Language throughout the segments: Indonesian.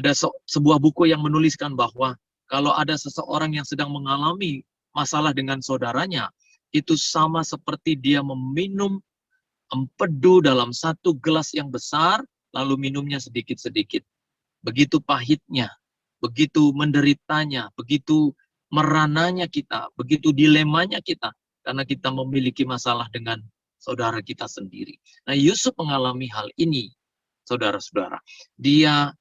Ada sebuah buku yang menuliskan bahwa kalau ada seseorang yang sedang mengalami masalah dengan saudaranya, itu sama seperti dia meminum empedu dalam satu gelas yang besar, lalu minumnya sedikit-sedikit. Begitu pahitnya, begitu menderitanya, begitu merananya kita, begitu dilemanya kita, karena kita memiliki masalah dengan saudara kita sendiri. Nah, Yusuf mengalami hal ini, saudara-saudara. Dia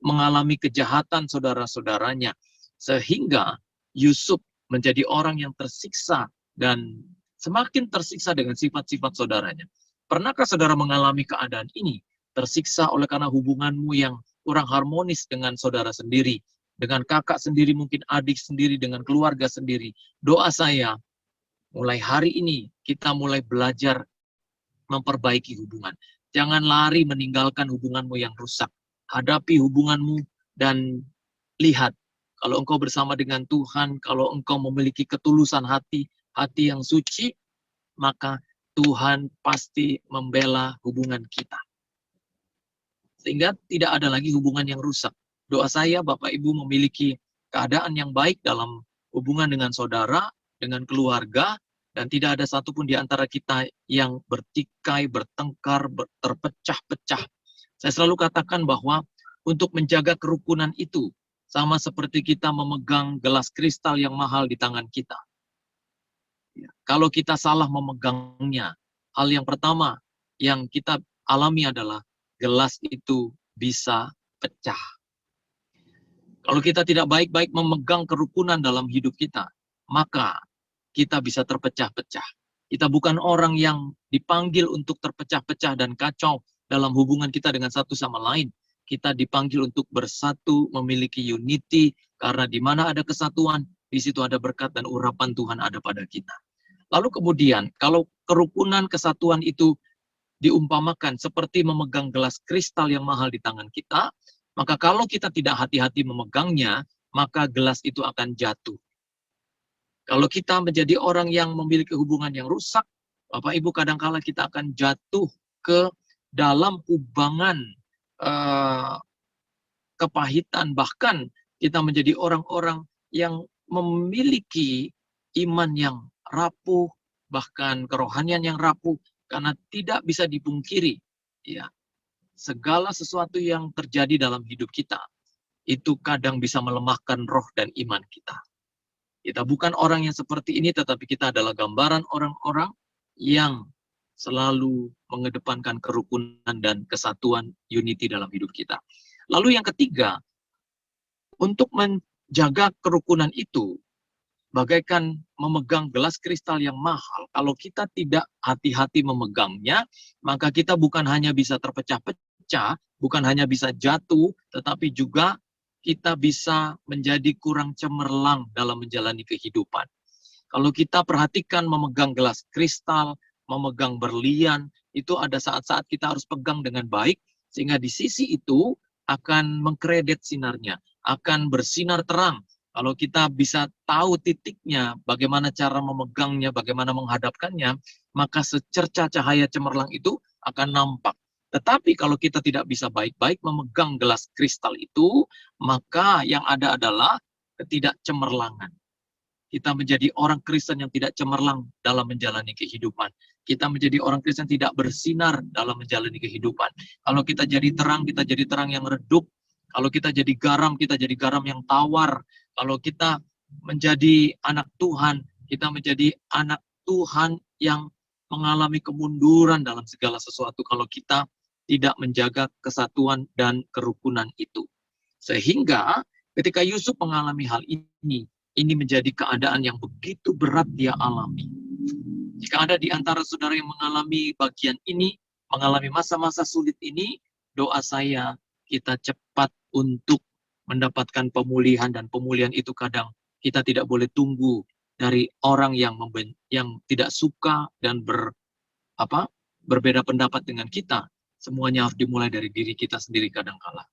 mengalami kejahatan saudara-saudaranya, sehingga Yusuf menjadi orang yang tersiksa dan semakin tersiksa dengan sifat-sifat saudaranya. Pernahkah saudara mengalami keadaan ini? Tersiksa oleh karena hubunganmu yang kurang harmonis dengan saudara sendiri, dengan kakak sendiri, mungkin adik sendiri, dengan keluarga sendiri. Doa saya, mulai hari ini kita mulai belajar memperbaiki hubungan. Jangan lari meninggalkan hubunganmu yang rusak. Hadapi hubunganmu dan lihat, kalau engkau bersama dengan Tuhan, kalau engkau memiliki ketulusan hati, hati yang suci, maka Tuhan pasti membela hubungan kita. Sehingga tidak ada lagi hubungan yang rusak. Doa saya, Bapak Ibu memiliki keadaan yang baik dalam hubungan dengan saudara, dengan keluarga, dan tidak ada satupun di antara kita yang bertikai, bertengkar, terpecah-pecah. Saya selalu katakan bahwa untuk menjaga kerukunan itu, sama seperti kita memegang gelas kristal yang mahal di tangan kita. Kalau kita salah memegangnya, hal yang pertama yang kita alami adalah gelas itu bisa pecah. Kalau kita tidak baik-baik memegang kerukunan dalam hidup kita, maka kita bisa terpecah-pecah. Kita bukan orang yang dipanggil untuk terpecah-pecah dan kacau dalam hubungan kita dengan satu sama lain. Kita dipanggil untuk bersatu, memiliki unity, karena di mana ada kesatuan, di situ ada berkat dan urapan Tuhan ada pada kita. Lalu kemudian, kalau kerukunan kesatuan itu diumpamakan seperti memegang gelas kristal yang mahal di tangan kita, maka kalau kita tidak hati-hati memegangnya, maka gelas itu akan jatuh. Kalau kita menjadi orang yang memiliki hubungan yang rusak, Bapak Ibu kadangkala kita akan jatuh ke dalam kubangan kepahitan, bahkan kita menjadi orang-orang yang memiliki iman yang rapuh, bahkan kerohanian yang rapuh, karena tidak bisa dipungkiri, ya, segala sesuatu yang terjadi dalam hidup kita itu kadang bisa melemahkan roh dan iman kita. Kita bukan orang yang seperti ini, tetapi kita adalah gambaran orang-orang yang selalu mengedepankan kerukunan dan kesatuan, unity dalam hidup kita. Lalu yang ketiga, untuk menjaga kerukunan itu, bagaikan memegang gelas kristal yang mahal. Kalau kita tidak hati-hati memegangnya, maka kita bukan hanya bisa terpecah-pecah, bukan hanya bisa jatuh, tetapi juga kita bisa menjadi kurang cemerlang dalam menjalani kehidupan. Kalau kita perhatikan memegang gelas kristal, memegang berlian, itu ada saat-saat kita harus pegang dengan baik, sehingga di sisi itu akan mengkredit sinarnya, akan bersinar terang. Kalau kita bisa tahu titiknya, bagaimana cara memegangnya, bagaimana menghadapkannya, maka secerca cahaya cemerlang itu akan nampak. Tetapi kalau kita tidak bisa baik-baik memegang gelas kristal itu, maka yang ada adalah ketidakcemerlangan. Kita menjadi orang Kristen yang tidak cemerlang dalam menjalani kehidupan. Kita menjadi orang Kristen tidak bersinar dalam menjalani kehidupan. Kalau kita jadi terang yang redup. Kalau kita jadi garam yang tawar. Kalau kita menjadi anak Tuhan, kita menjadi anak Tuhan yang mengalami kemunduran dalam segala sesuatu kalau kita tidak menjaga kesatuan dan kerukunan itu. Sehingga ketika Yusuf mengalami hal ini menjadi keadaan yang begitu berat dia alami. Jika ada di antara saudara yang mengalami bagian ini, mengalami masa-masa sulit ini, doa saya kita cepat untuk mendapatkan pemulihan, dan pemulihan itu kadang kita tidak boleh tunggu dari orang yang tidak suka dan berbeda pendapat dengan kita. Semuanya harus dimulai dari diri kita sendiri kadangkala.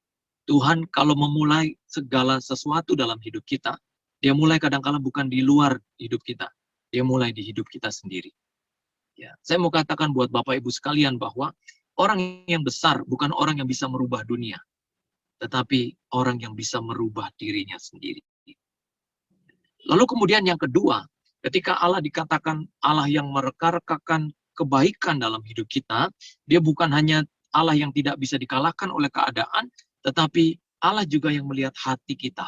Tuhan kalau memulai segala sesuatu dalam hidup kita, dia mulai kadangkala bukan di luar hidup kita. Dia mulai di hidup kita sendiri. Ya, saya mau katakan buat Bapak Ibu sekalian bahwa orang yang besar bukan orang yang bisa merubah dunia. tetapi orang yang bisa merubah dirinya sendiri. Lalu kemudian yang kedua, ketika Allah dikatakan Allah yang mereka-rekakan kebaikan dalam hidup kita, dia bukan hanya Allah yang tidak bisa dikalahkan oleh keadaan, tetapi Allah juga yang melihat hati kita.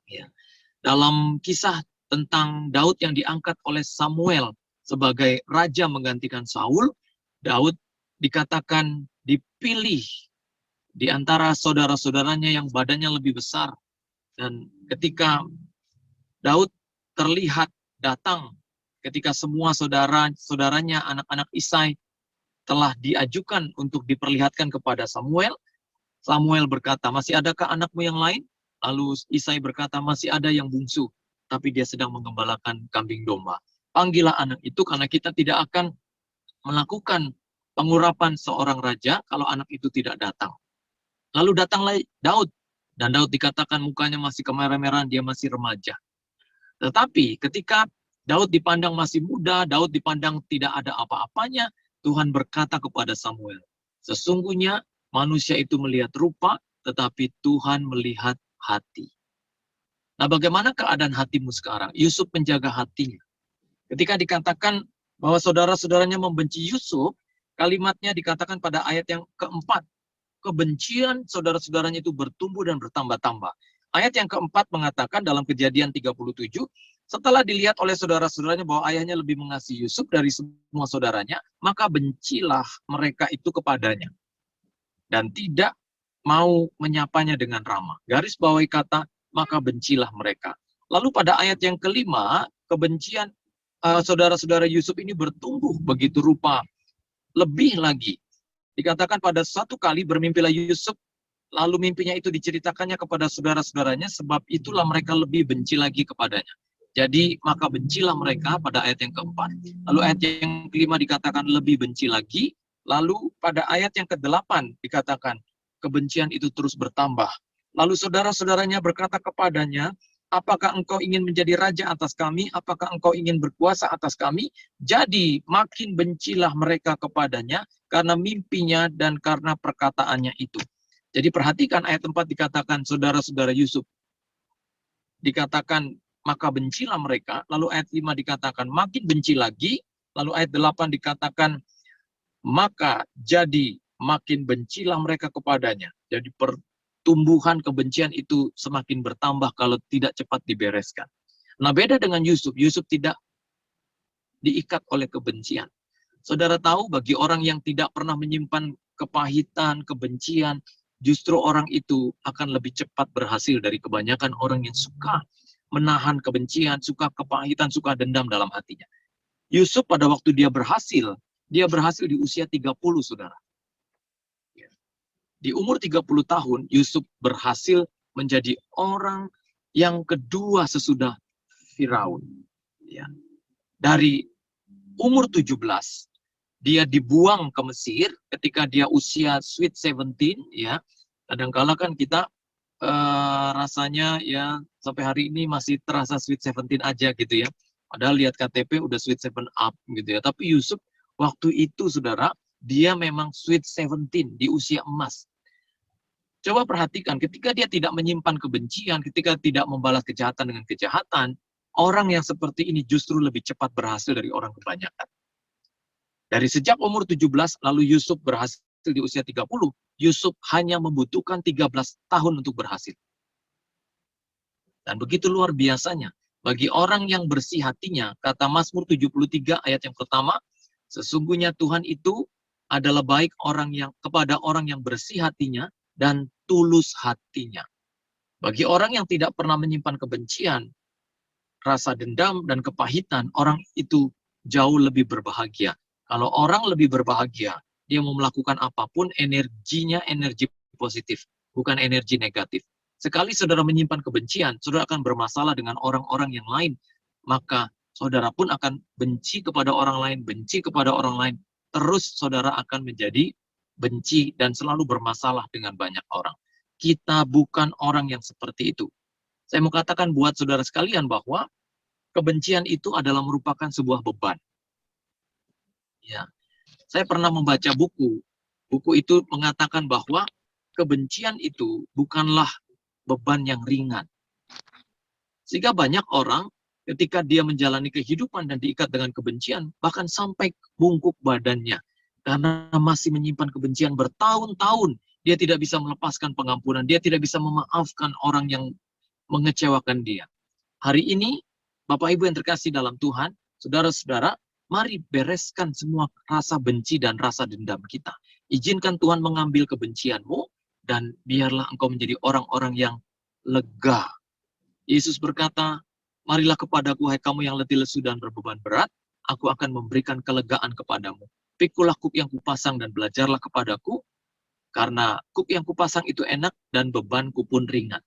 Ya. Dalam kisah tentang Daud yang diangkat oleh Samuel sebagai raja menggantikan Saul, Daud dikatakan dipilih di antara saudara-saudaranya yang badannya lebih besar. Dan ketika Daud terlihat datang, ketika semua saudaranya, anak-anak Isai telah diajukan untuk diperlihatkan kepada Samuel, Samuel berkata, masih adakah anakmu yang lain? Lalu Isai berkata, masih ada yang bungsu, tapi dia sedang mengembalakan kambing domba. Panggillah anak itu karena kita tidak akan melakukan pengurapan seorang raja kalau anak itu tidak datang. Lalu datanglah Daud, dan Daud dikatakan mukanya masih kemerah-merahan, dia masih remaja. Tetapi ketika Daud dipandang masih muda, Daud dipandang tidak ada apa-apanya, Tuhan berkata kepada Samuel, sesungguhnya manusia itu melihat rupa, tetapi Tuhan melihat hati. Nah, bagaimana keadaan hatimu sekarang? Yusuf menjaga hatinya. Ketika dikatakan bahwa saudara-saudaranya membenci Yusuf, kalimatnya dikatakan pada ayat yang keempat, kebencian saudara-saudaranya itu bertumbuh dan bertambah-tambah. Ayat yang keempat mengatakan dalam Kejadian 37, setelah dilihat oleh saudara-saudaranya bahwa ayahnya lebih mengasihi Yusuf dari semua saudaranya, maka bencilah mereka itu kepadanya. Dan tidak mau menyapanya dengan ramah. Garis bawahi kata, maka bencilah mereka. Lalu pada ayat yang kelima, kebencian saudara-saudara Yusuf ini bertumbuh begitu rupa. Lebih lagi, dikatakan pada satu kali bermimpilah Yusuf, lalu mimpinya itu diceritakannya kepada saudara-saudaranya, sebab itulah mereka lebih benci lagi kepadanya. Jadi maka bencilah mereka pada ayat yang keempat. Lalu ayat yang kelima dikatakan lebih benci lagi. Lalu pada ayat yang ke-8 dikatakan kebencian itu terus bertambah. Lalu saudara-saudaranya berkata kepadanya, apakah engkau ingin menjadi raja atas kami? Apakah engkau ingin berkuasa atas kami? Jadi makin bencilah mereka kepadanya karena mimpinya dan karena perkataannya itu. Jadi perhatikan ayat 4 dikatakan saudara-saudara Yusuf. Dikatakan maka bencilah mereka. Lalu ayat 5 dikatakan makin benci lagi. Lalu ayat 8 dikatakan maka jadi makin bencilah mereka kepadanya. Jadi pertumbuhan kebencian itu semakin bertambah kalau tidak cepat dibereskan. Nah, beda dengan Yusuf. Yusuf tidak diikat oleh kebencian. Saudara tahu, bagi orang yang tidak pernah menyimpan kepahitan, kebencian, justru orang itu akan lebih cepat berhasil dari kebanyakan orang yang suka menahan kebencian, suka kepahitan, suka dendam dalam hatinya. Yusuf pada waktu dia berhasil di usia 30, saudara. Di umur 30 tahun, Yusuf berhasil menjadi orang yang kedua sesudah Firaun. Ya. Dari umur 17, dia dibuang ke Mesir ketika dia usia sweet 17, ya. Kadang-kala kan kita rasanya ya sampai hari ini masih terasa sweet 17 aja gitu ya. Padahal lihat KTP udah sweet 7 up gitu ya. Tapi Yusuf waktu itu, saudara, dia memang sweet 17 di usia emas. Coba perhatikan, ketika dia tidak menyimpan kebencian, ketika tidak membalas kejahatan dengan kejahatan, orang yang seperti ini justru lebih cepat berhasil dari orang kebanyakan. Dari sejak umur 17, lalu Yusuf berhasil di usia 30, Yusuf hanya membutuhkan 13 tahun untuk berhasil. Dan begitu luar biasanya, bagi orang yang bersih hatinya, kata Mazmur 73 ayat yang pertama, sesungguhnya Tuhan itu adalah baik kepada orang yang bersih hatinya dan tulus hatinya. Bagi orang yang tidak pernah menyimpan kebencian, rasa dendam dan kepahitan, orang itu jauh lebih berbahagia. Kalau orang lebih berbahagia, dia mau melakukan apapun, energinya energi positif, bukan energi negatif. Sekali saudara menyimpan kebencian, saudara akan bermasalah dengan orang-orang yang lain. Maka saudara pun akan benci kepada orang lain, benci kepada orang lain. Terus saudara akan menjadi benci dan selalu bermasalah dengan banyak orang. Kita bukan orang yang seperti itu. Saya mau katakan buat saudara sekalian bahwa kebencian itu adalah merupakan sebuah beban. Ya, saya pernah membaca buku. Buku itu mengatakan bahwa kebencian itu bukanlah beban yang ringan. Sehingga banyak orang ketika dia menjalani kehidupan dan diikat dengan kebencian, bahkan sampai bungkuk badannya. Karena masih menyimpan kebencian bertahun-tahun. Dia tidak bisa melepaskan pengampunan. Dia tidak bisa memaafkan orang yang mengecewakan dia. Hari ini, Bapak Ibu yang terkasih dalam Tuhan, saudara-saudara, mari bereskan semua rasa benci dan rasa dendam kita. Izinkan Tuhan mengambil kebencianmu, dan biarlah engkau menjadi orang-orang yang lega. Yesus berkata, marilah kepadaku hai kamu yang letih lesu dan berbeban berat, aku akan memberikan kelegaan kepadamu. Pikulah kuk yang kupasang dan belajarlah kepadaku, karena kuk yang kupasang itu enak dan bebanku pun ringan.